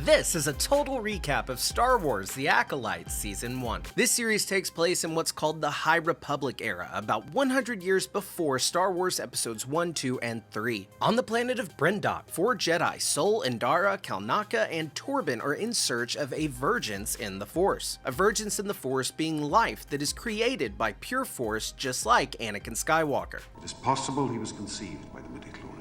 This is a total recap of Star Wars The Acolyte Season 1. This series takes place in what's called the High Republic era, about 100 years before Star Wars Episodes 1, 2, and 3. On the planet of Brendok, 4 Jedi, Sol, Indara, Kalnaka, and Torben are in search of a vergence in the Force. A vergence in the Force being life that is created by pure Force, just like Anakin Skywalker. It is possible he was conceived by the midichlorians.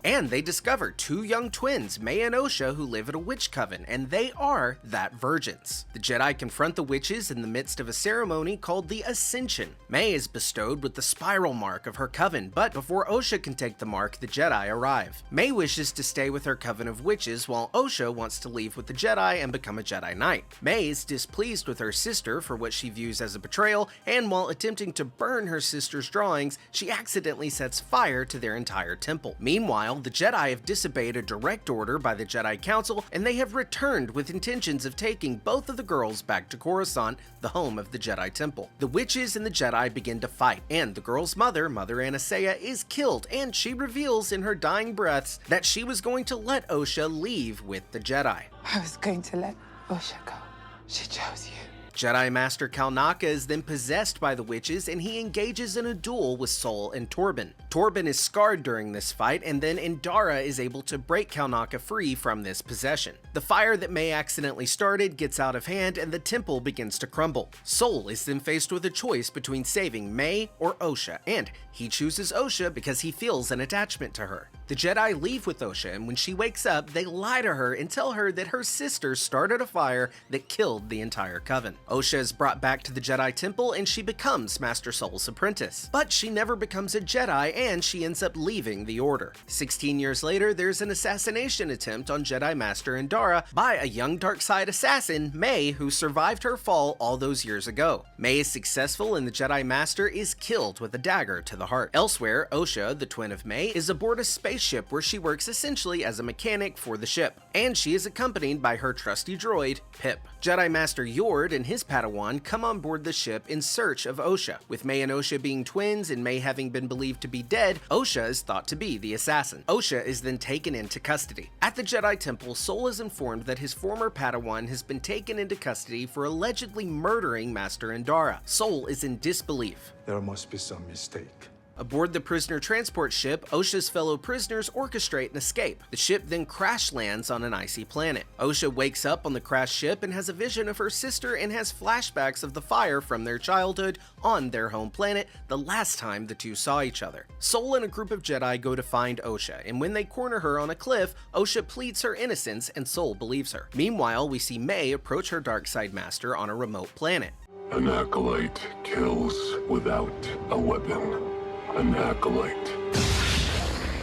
And they discover 2 young twins, May and Osha, who live at a witch coven, and they are that vergence. The Jedi confront the witches in the midst of a ceremony called the Ascension. May is bestowed with the spiral mark of her coven, but before Osha can take the mark, the Jedi arrive. May wishes to stay with her coven of witches, while Osha wants to leave with the Jedi and become a Jedi Knight. May is displeased with her sister for what she views as a betrayal, and while attempting to burn her sister's drawings, she accidentally sets fire to their entire temple. Meanwhile, the Jedi have disobeyed a direct order by the Jedi Council, and they have returned with intentions of taking both of the girls back to Coruscant, the home of the Jedi Temple. The witches and the Jedi begin to fight, and the girl's mother, Mother Anastasia, is killed, and she reveals in her dying breaths that she was going to let Osha leave with the Jedi. I was going to let Osha go. She chose you. Jedi Master Kalnaka is then possessed by the witches, and he engages in a duel with Sol and Torben. Torben is scarred during this fight, and then Indara is able to break Kalnaka free from this possession. The fire that May accidentally started gets out of hand, and the temple begins to crumble. Sol is then faced with a choice between saving May or Osha, and he chooses Osha because he feels an attachment to her. The Jedi leave with Osha, and when she wakes up, they lie to her and tell her that her sister started a fire that killed the entire coven. Osha is brought back to the Jedi Temple, and she becomes Master Sol's apprentice. But she never becomes a Jedi, and she ends up leaving the Order. 16 years later, there's an assassination attempt on Jedi Master Indara by a young dark side assassin, May, who survived her fall all those years ago. May is successful, and the Jedi Master is killed with a dagger to the heart. Elsewhere, Osha, the twin of May, is aboard a spaceship where she works essentially as a mechanic for the ship, and she is accompanied by her trusty droid, Pip. Jedi Master Yord and his Padawan come on board the ship in search of Osha. With May and Osha being twins and May having been believed to be dead, Osha is thought to be the assassin. Osha is then taken into custody. At the Jedi Temple, Sol is informed that his former Padawan has been taken into custody for allegedly murdering Master Indara. Sol is in disbelief. There must be some mistake. Aboard the prisoner transport ship, Osha's fellow prisoners orchestrate an escape. The ship then crash lands on an icy planet. Osha wakes up on the crashed ship and has a vision of her sister and has flashbacks of the fire from their childhood on their home planet, the last time the two saw each other. Sol and a group of Jedi go to find Osha, and when they corner her on a cliff, Osha pleads her innocence and Sol believes her. Meanwhile, we see May approach her dark side master on a remote planet. An acolyte kills without a weapon. An acolyte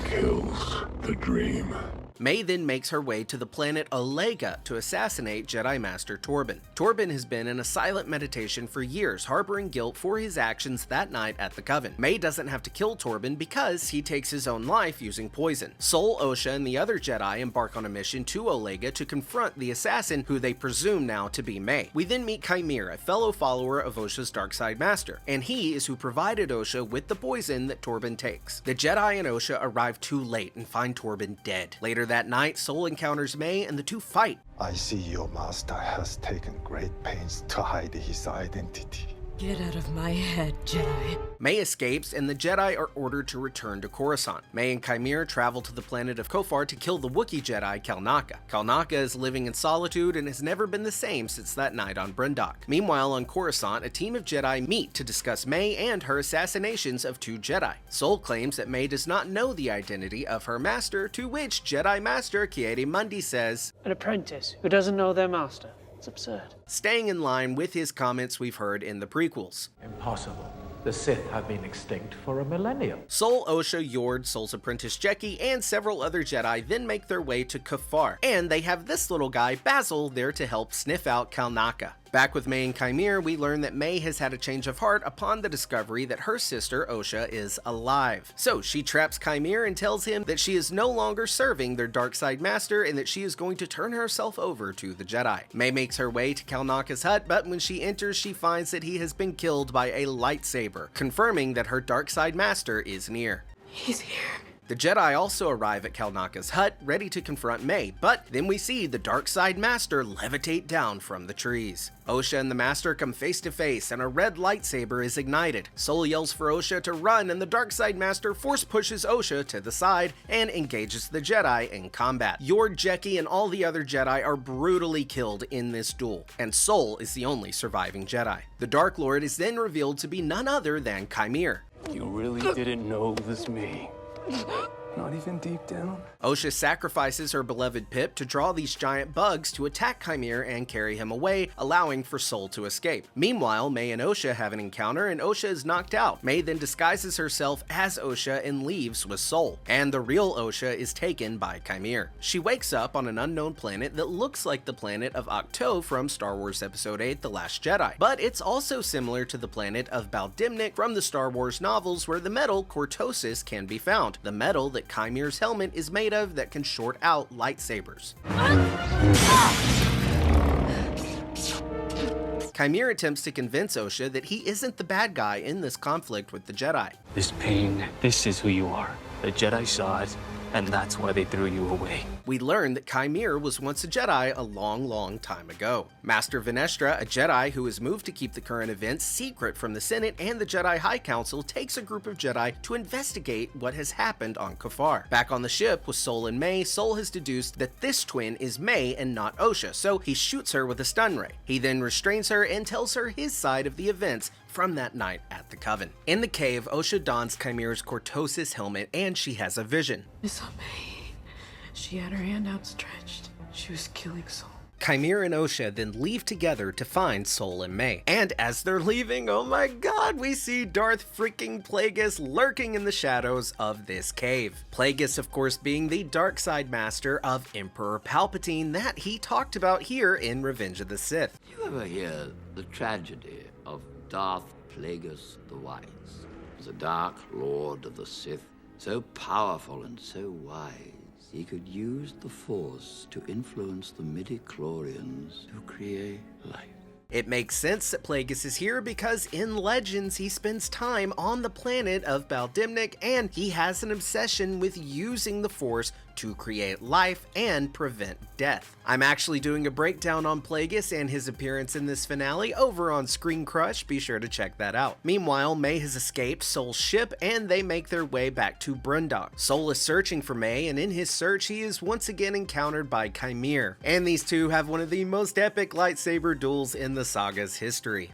kills the dream. May then makes her way to the planet Olega to assassinate Jedi Master Torben. Torben has been in a silent meditation for years, harboring guilt for his actions that night at the Coven. May doesn't have to kill Torben because he takes his own life using poison. Sol, Osha, and the other Jedi embark on a mission to Olega to confront the assassin, who they presume now to be May. We then meet Chimera, a fellow follower of Osha's dark side master, and he is who provided Osha with the poison that Torben takes. The Jedi and Osha arrive too late and find Torben dead. Later that night, Sol encounters May and the two fight. I see your master has taken great pains to hide his identity. Get out of my head, Jedi. May escapes, and the Jedi are ordered to return to Coruscant. May and Chimera travel to the planet of Kofar to kill the Wookiee Jedi, Kalnaka. Kalnaka is living in solitude and has never been the same since that night on Brendok. Meanwhile, on Coruscant, a team of Jedi meet to discuss May and her assassinations of 2 Jedi. Sol claims that May does not know the identity of her master, to which Jedi Master Ki-Adi-Mundi says, "An apprentice who doesn't know their master. It's absurd." staying in line with his comments we've heard in the prequels. Impossible. The Sith have been extinct for a millennium. Sol, Osha, Yord, Sol's apprentice Jeki, and several other Jedi then make their way to Kafar, and they have this little guy, Basil, there to help sniff out Kalnaka. Back with May and Chimera, we learn that May has had a change of heart upon the discovery that her sister, Osha, is alive. So she traps Chimera and tells him that she is no longer serving their dark side master and that she is going to turn herself over to the Jedi. May makes her way to Kalnaka's hut, but when she enters, she finds that he has been killed by a lightsaber, confirming that her dark side master is near. He's here. The Jedi also arrive at Kalnaka's hut, ready to confront May, but then we see the dark side master levitate down from the trees. Osha and the master come face to face, and a red lightsaber is ignited. Sol yells for Osha to run, and the dark side master force pushes Osha to the side and engages the Jedi in combat. Yord, Jeki, and all the other Jedi are brutally killed in this duel, and Sol is the only surviving Jedi. The Dark Lord is then revealed to be none other than Chimere. You really didn't know it was me. Not even deep down? Osha sacrifices her beloved Pip to draw these giant bugs to attack Chimere and carry him away, allowing for Sol to escape. Meanwhile, May and Osha have an encounter and Osha is knocked out. May then disguises herself as Osha and leaves with Sol, and the real Osha is taken by Chimere. She wakes up on an unknown planet that looks like the planet of Ahch-To from Star Wars Episode 8 The Last Jedi, but it's also similar to the planet of Baldimnik from the Star Wars novels, where the metal cortosis can be found, the metal that Chimere's helmet is made of that can short out lightsabers. Chimere attempts to convince Osha that he isn't the bad guy in this conflict with the Jedi. This pain, this is who you are. The Jedi saw it, and that's why they threw you away. We learn that Chimere was once a Jedi a long time ago. Master Venestra, a Jedi who has moved to keep the current events secret from the Senate and the Jedi High Council, takes a group of Jedi to investigate what has happened on Kafar. Back on the ship with Sol and May, Sol has deduced that this twin is May and not Osha, so he shoots her with a stun ray. He then restrains her and tells her his side of the events from that night at the Coven. In the cave, Osha dons Chimere's cortosis helmet and she has a vision. I saw May. She had her hand outstretched. She was killing Sol. Chimere and Osha then leave together to find Sol and May. And as they're leaving, oh my god, we see Darth freaking Plagueis lurking in the shadows of this cave. Plagueis, of course, being the dark side master of Emperor Palpatine that he talked about here in Revenge of the Sith. You ever hear the tragedy of Darth Plagueis the Wise? The Dark Lord of the Sith, so powerful and so wise, he could use the Force to influence the midi-chlorians to create life. It makes sense that Plagueis is here because in Legends he spends time on the planet of Baldimnik and he has an obsession with using the Force to create life and prevent death. I'm actually doing a breakdown on Plagueis and his appearance in this finale over on Screen Crush, be sure to check that out. Meanwhile, May has escaped Sol's ship and they make their way back to Brundok. Sol is searching for May and in his search he is once again encountered by Chimere, and these two have one of the most epic lightsaber duels in the saga's history.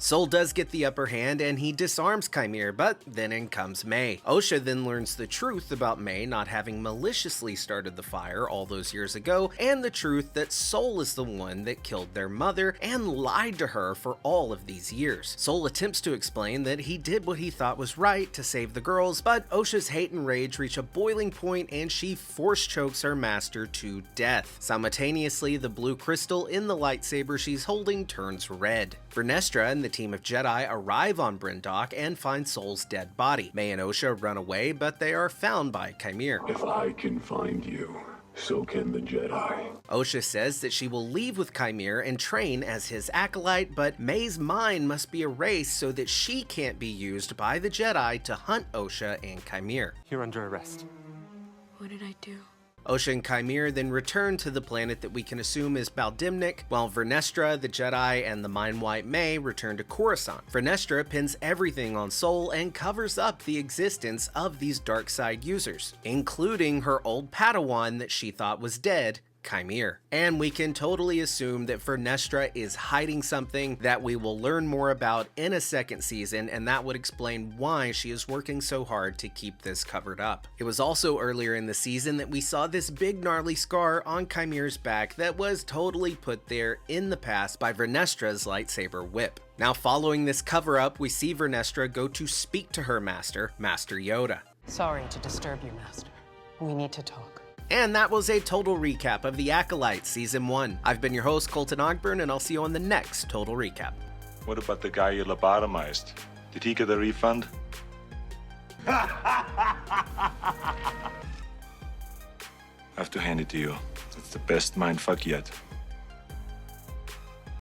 Sol does get the upper hand and he disarms Chimere, but then in comes May. Osha then learns the truth about May not having maliciously started the fire all those years ago, and the truth that Sol is the one that killed their mother and lied to her for all of these years. Sol attempts to explain that he did what he thought was right to save the girls, but Osha's hate and rage reach a boiling point and she force chokes her master to death. Simultaneously, the blue crystal in the lightsaber she's holding turns red. Vernestra and the team of Jedi arrive on Brundok and find Sol's dead body. May and Osha run away, but they are found by Chimere. If I can find you, so can the Jedi. Osha says that she will leave with Chimere and train as his acolyte, but May's mind must be erased so that she can't be used by the Jedi to hunt Osha and Chimere. You're under arrest. What did I do? Osha and Chimere then return to the planet that we can assume is Baldimnik, while Vernestra, the Jedi, and the Mind-Wipe May return to Coruscant. Vernestra pins everything on Sol and covers up the existence of these dark side users, including her old Padawan that she thought was dead, Chimere. And we can totally assume that Vernestra is hiding something that we will learn more about in a second season, and that would explain why she is working so hard to keep this covered up. It was also earlier in the season that we saw this big gnarly scar on Chimere's back that was totally put there in the past by Vernestra's lightsaber whip. Now, following this cover up, we see Vernestra go to speak to her master, Master Yoda. Sorry to disturb you, Master. We need to talk. And that was a total recap of The Acolyte Season 1. I've been your host, Colton Ogburn, and I'll see you on the next Total Recap. What about the guy you lobotomized? Did he get a refund? I have to hand it to you. It's the best mindfuck yet.